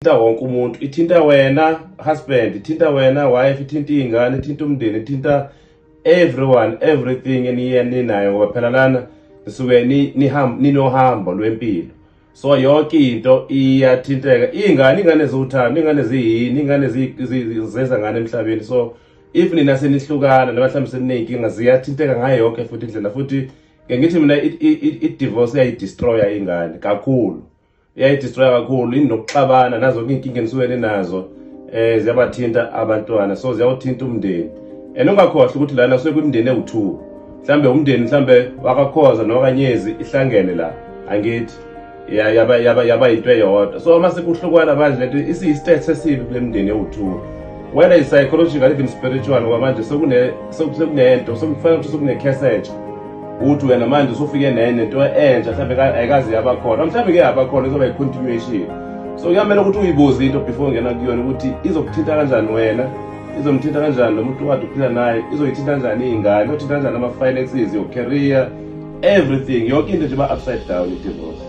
Ithinta wonke umuntu, ithinta wena husband, ithinta wena wife, ithinta izingane, ithinta umndeni, ithinta everyone, everything eninayo ngoba phela lana nisuke ninohambo lwempilo. So yonke into iyathinteka. Ingane zothando, ingane ziyini, ingane zeza ngane emhlabeni. So if nina senihlukana noma mhlawumbe senineyinkinga ziyathinteka ngayo yonke futhi indlela. Futhi ngithi mina i-divorce iyayidestroya ingane kakhulu. Iyayidestroya kakhulu inokuxabana nazo inkinga enisuke nazo ziyabathinta abantwana, so ziyawuthinta umndeni. Ungakhohlwa ukuthi lana kusuke kumndeni ewu2. Mhlambe umndeni mhlambe wakakhoza nokanyezi ihlangene la. Angithi yaba into eyodwa. So uma sekuhlukwana manje lento isi-state sesibi kulemndeni ewu2. Whether is psychological even spiritual ngoba manje sokunento sokufanele ukuthi sokune-cassette. Uthi wena manje usufike nento entsha mhlambe ayikazi yabakhona. Mhlambe ke yabakhona izoba i-continuation. So kuyamela ukuthi uyibuze into before ungena kuyona ukuthi izokuthinta kanjani wena, izomthinta kanjani nomuntu wakade uphila naye, izoyithinta kanjani izingane, izothinta kanjani ama-finances, your career, everything. Yonke into nje iba upside down i-divorce.